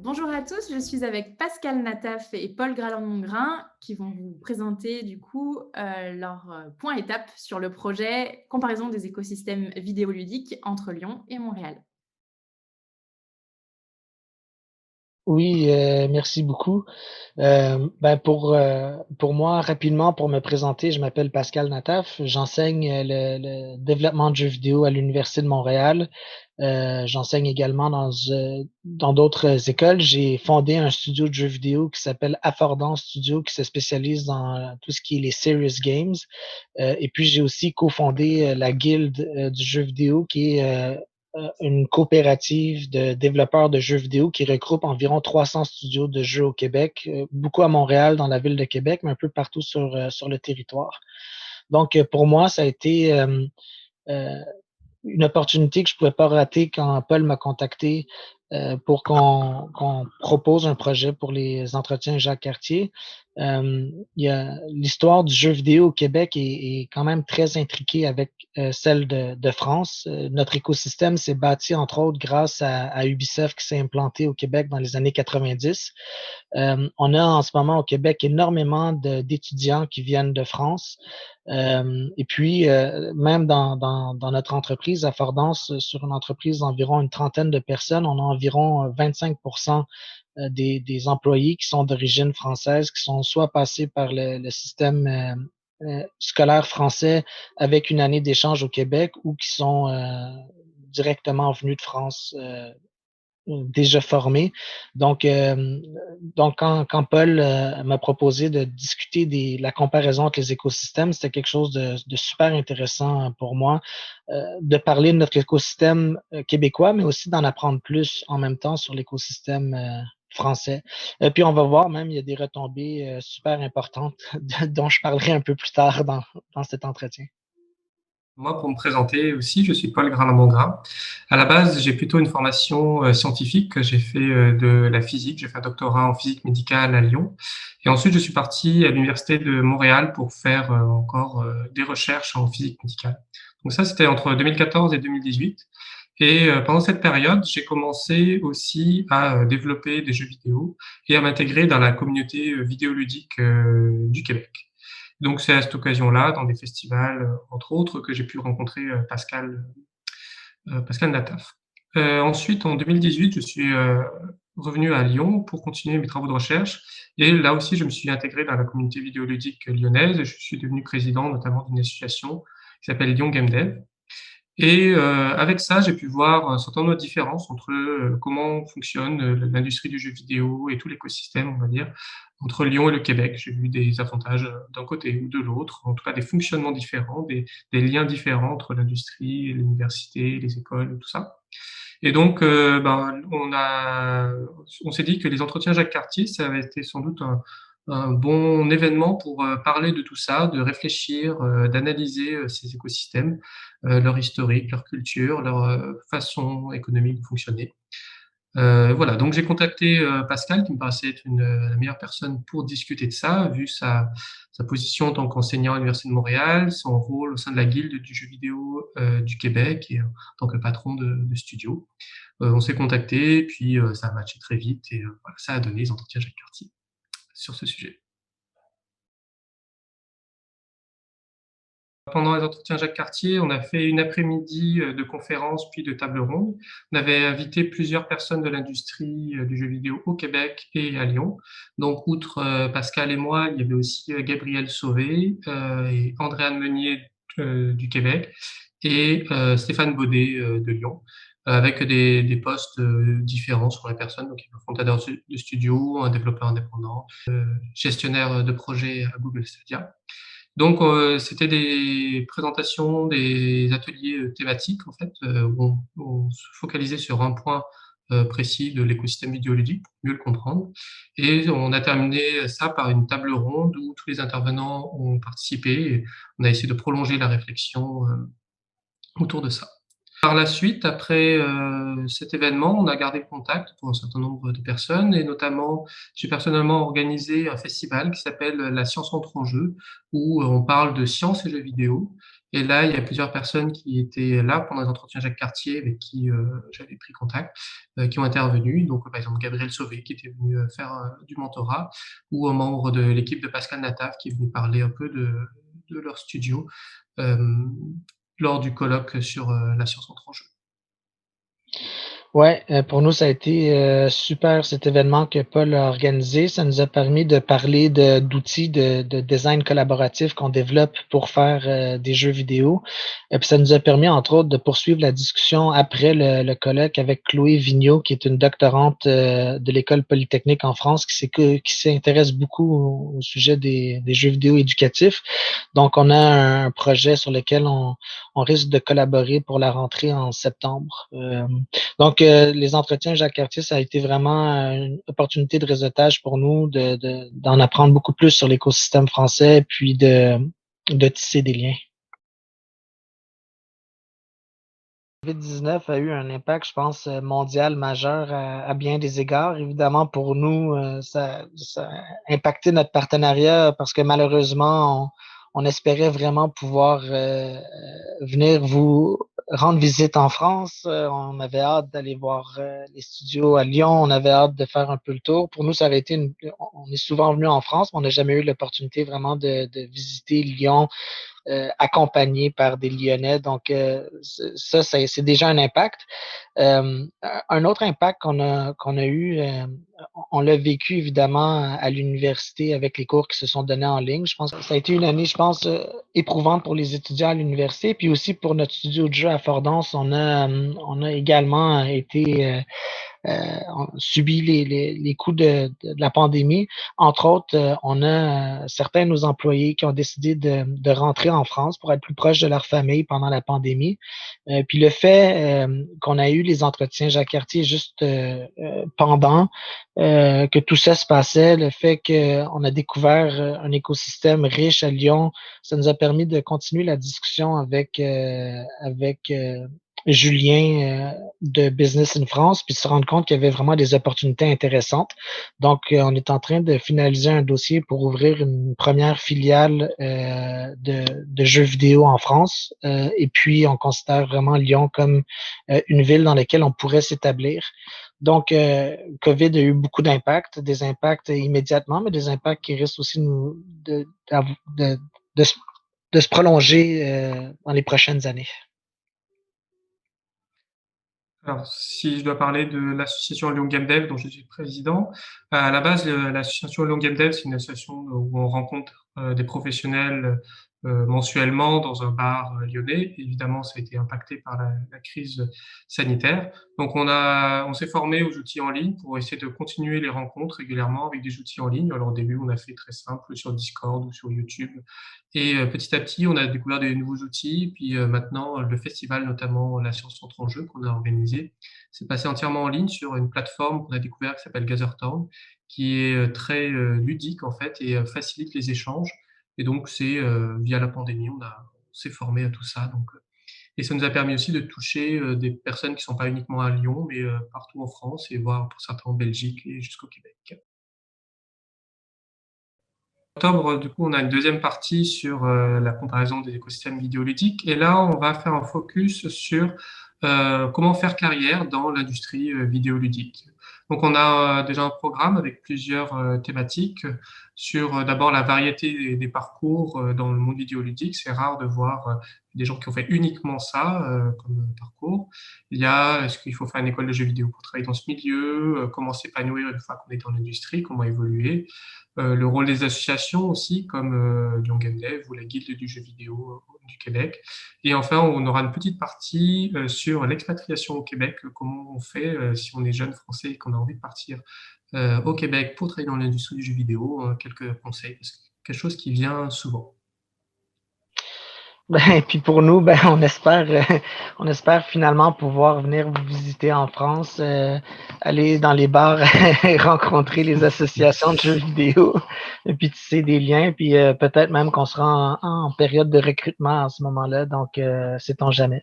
Bonjour à tous, je suis avec Pascal Nataf et Paul Graland-Mongrain qui vont vous présenter leurs points étapes sur le projet Comparaison des écosystèmes vidéoludiques entre Lyon et Montréal. Oui, merci beaucoup. Pour moi, rapidement, pour me présenter, je m'appelle Pascal Nataf. J'enseigne le développement de jeux vidéo à l'Université de Montréal. J'enseigne également dans d'autres écoles. J'ai fondé un studio de jeux vidéo qui s'appelle Affordance Studio, qui se spécialise dans tout ce qui est les serious games. Et puis, j'ai aussi cofondé la Guilde du jeu vidéo, qui est une coopérative de développeurs de jeux vidéo qui regroupe environ 300 studios de jeux au Québec, beaucoup à Montréal, dans la ville de Québec, mais un peu partout sur le territoire. Donc, pour moi, ça a été euh, une opportunité que je ne pouvais pas rater quand Paul m'a contacté pour qu'on propose un projet pour les entretiens Jacques Cartier. L'histoire du jeu vidéo au Québec est quand même très intriquée avec celle de France. Notre écosystème s'est bâti entre autres grâce à Ubisoft qui s'est implanté au Québec dans les années 90. On a en ce moment au Québec énormément d'étudiants qui viennent de France. Et puis, même dans notre entreprise, à Fordance, sur une entreprise d'environ une trentaine de personnes, on a environ 25 des employés qui sont d'origine française, qui sont soit passés par le système scolaire français avec une année d'échange au Québec ou qui sont directement venus de France déjà formés. Donc, quand Paul m'a proposé de discuter la comparaison entre les écosystèmes, c'était quelque chose de super intéressant pour moi, de parler de notre écosystème québécois, mais aussi d'en apprendre plus en même temps sur l'écosystème français. Puis on va voir même, il y a des retombées super importantes dont je parlerai un peu plus tard dans cet entretien. Moi, pour me présenter aussi, je suis Paul Graland-Mongrain. À la base, j'ai plutôt une formation scientifique. J'ai fait de la physique. J'ai fait un doctorat en physique médicale à Lyon. Et ensuite, je suis parti à l'Université de Montréal pour faire encore des recherches en physique médicale. Donc ça, c'était entre 2014 et 2018. Et pendant cette période, j'ai commencé aussi à développer des jeux vidéo et à m'intégrer dans la communauté vidéoludique du Québec. Donc c'est à cette occasion-là, dans des festivals, entre autres, que j'ai pu rencontrer Pascal Nataf. Ensuite, en 2018, je suis revenu à Lyon pour continuer mes travaux de recherche. Et là aussi, je me suis intégré dans la communauté vidéoludique lyonnaise. Et je suis devenu président notamment d'une association qui s'appelle Lyon Game Dev. Et avec ça, j'ai pu voir un certain nombre de différences entre comment fonctionne l'industrie du jeu vidéo et tout l'écosystème, on va dire, entre Lyon et le Québec. J'ai vu des avantages d'un côté ou de l'autre, en tout cas des fonctionnements différents, des liens différents entre l'industrie, l'université, les écoles, tout ça. Et donc, on s'est dit que les entretiens Jacques Cartier, ça avait été sans doute un bon événement pour parler de tout ça, de réfléchir, d'analyser ces écosystèmes, leur historique, leur culture, leur façon économique de fonctionner. Voilà, donc j'ai contacté Pascal, qui me paraissait être la meilleure personne pour discuter de ça, vu sa position en tant qu'enseignant à l'Université de Montréal, son rôle au sein de la Guilde du jeu vidéo du Québec et en tant que patron de studio. On s'est contacté, puis ça a matché très vite et voilà, ça a donné les entretiens Jacques Cartier sur ce sujet. Pendant les entretiens Jacques Cartier, on a fait une après-midi de conférences puis de table ronde. On avait invité plusieurs personnes de l'industrie du jeu vidéo au Québec et à Lyon. Donc, outre Pascal et moi, il y avait aussi Gabriel Sauvé et Andréane Meunier du Québec et Stéphane Baudet de Lyon, avec des postes différents sur les personnes. Donc, il y a un fondateur de studio, un développeur indépendant, gestionnaire de projet à Google Stadia. Donc, c'était des présentations, des ateliers thématiques, en fait, où on se focalisait sur un point précis de l'écosystème vidéoludique pour mieux le comprendre. Et on a terminé ça par une table ronde où tous les intervenants ont participé et on a essayé de prolonger la réflexion autour de ça. Par la suite, après cet événement, on a gardé le contact pour un certain nombre de personnes et notamment, j'ai personnellement organisé un festival qui s'appelle La science entre en jeu, où on parle de science et jeux vidéo. Et là, il y a plusieurs personnes qui étaient là pendant les entretiens Jacques Cartier avec qui j'avais pris contact, qui ont intervenu. Donc, par exemple, Gabriel Sauvé qui était venu faire du mentorat, ou un membre de l'équipe de Pascal Nataf qui est venu parler un peu de leur studio lors du colloque sur la science entre en jeu. Ouais, pour nous, ça a été super cet événement que Paul a organisé. Ça nous a permis de parler d'outils de design collaboratif qu'on développe pour faire des jeux vidéo. Et puis ça nous a permis, entre autres, de poursuivre la discussion après le colloque avec Chloé Vigneault, qui est une doctorante de l'École polytechnique en France, qui s'intéresse beaucoup au sujet des jeux vidéo éducatifs. Donc, on a un projet sur lequel on risque de collaborer pour la rentrée en septembre. Donc, les entretiens Jacques Cartier, ça a été vraiment une opportunité de réseautage pour nous, d'en apprendre beaucoup plus sur l'écosystème français, puis de tisser des liens. La COVID-19 a eu un impact, je pense, mondial majeur à bien des égards. Évidemment, pour nous, ça a impacté notre partenariat parce que malheureusement, on espérait vraiment pouvoir venir vous rendre visite en France. On avait hâte d'aller voir les studios à Lyon. On avait hâte de faire un peu le tour. Pour nous, ça avait été on est souvent venu en France, mais on n'a jamais eu l'opportunité vraiment de visiter Lyon, accompagné par des Lyonnais. Donc, ça, c'est déjà un impact. Un autre impact qu'on a eu, on l'a vécu évidemment à l'université avec les cours qui se sont donnés en ligne. Je pense que ça a été une année, je pense, éprouvante pour les étudiants à l'université, puis aussi pour notre studio de jeu à Fort-Dance. On a également été subi les coups de la pandémie. Entre autres, on a certains de nos employés qui ont décidé de rentrer en France pour être plus proches de leur famille pendant la pandémie. Puis le fait qu'on a eu les entretiens Jacques Cartier juste pendant que tout ça se passait, le fait qu'on a découvert un écosystème riche à Lyon, ça nous a permis de continuer la discussion avec Julien de Business in France, puis se rendre compte qu'il y avait vraiment des opportunités intéressantes. Donc, on est en train de finaliser un dossier pour ouvrir une première filiale de jeux vidéo en France. Et puis, on considère vraiment Lyon comme une ville dans laquelle on pourrait s'établir. Donc, COVID a eu beaucoup d'impacts, des impacts immédiatement, mais des impacts qui risquent aussi de se prolonger dans les prochaines années. Alors, si je dois parler de l'association Lyon Game Dev, dont je suis président, à la base, l'association Lyon Game Dev, c'est une association où on rencontre des professionnels mensuellement dans un bar lyonnais. Évidemment, ça a été impacté par la crise sanitaire. Donc, on s'est formé aux outils en ligne pour essayer de continuer les rencontres régulièrement avec des outils en ligne. Alors, au début, on a fait très simple sur Discord ou sur YouTube. Et petit à petit, on a découvert des nouveaux outils. Puis maintenant, le festival, notamment la Science entre en jeu qu'on a organisé, c'est passé entièrement en ligne sur une plateforme qu'on a découvert qui s'appelle Gathertown, qui est très ludique en fait et facilite les échanges. Et donc, c'est via la pandémie, on s'est formé à tout ça. Donc, et ça nous a permis aussi de toucher des personnes qui ne sont pas uniquement à Lyon, mais partout en France et voire pour certains en Belgique et jusqu'au Québec. En octobre, du coup, on a une deuxième partie sur la comparaison des écosystèmes vidéoludiques. Et là, on va faire un focus sur comment faire carrière dans l'industrie vidéoludique. Donc, on a déjà un programme avec plusieurs thématiques sur d'abord la variété des parcours dans le monde vidéoludique. C'est rare de voir des gens qui ont fait uniquement ça comme parcours. Il y a, est-ce qu'il faut faire une école de jeux vidéo pour travailler dans ce milieu, comment s'épanouir une fois qu'on est dans l'industrie, comment évoluer. Le rôle des associations aussi, comme Lyon Game Dev ou la Guilde du jeu vidéo du Québec. Et enfin, on aura une petite partie sur l'expatriation au Québec, comment on fait si on est jeune français et qu'on a envie de partir au Québec pour travailler dans l'industrie du jeu vidéo, quelques conseils, parce que c'est quelque chose qui vient souvent. Ben, puis pour nous, on espère finalement pouvoir venir vous visiter en France, aller dans les bars et rencontrer les associations de jeux vidéo, et puis tisser des liens, puis peut-être même qu'on sera en période de recrutement à ce moment-là, donc sait-on jamais.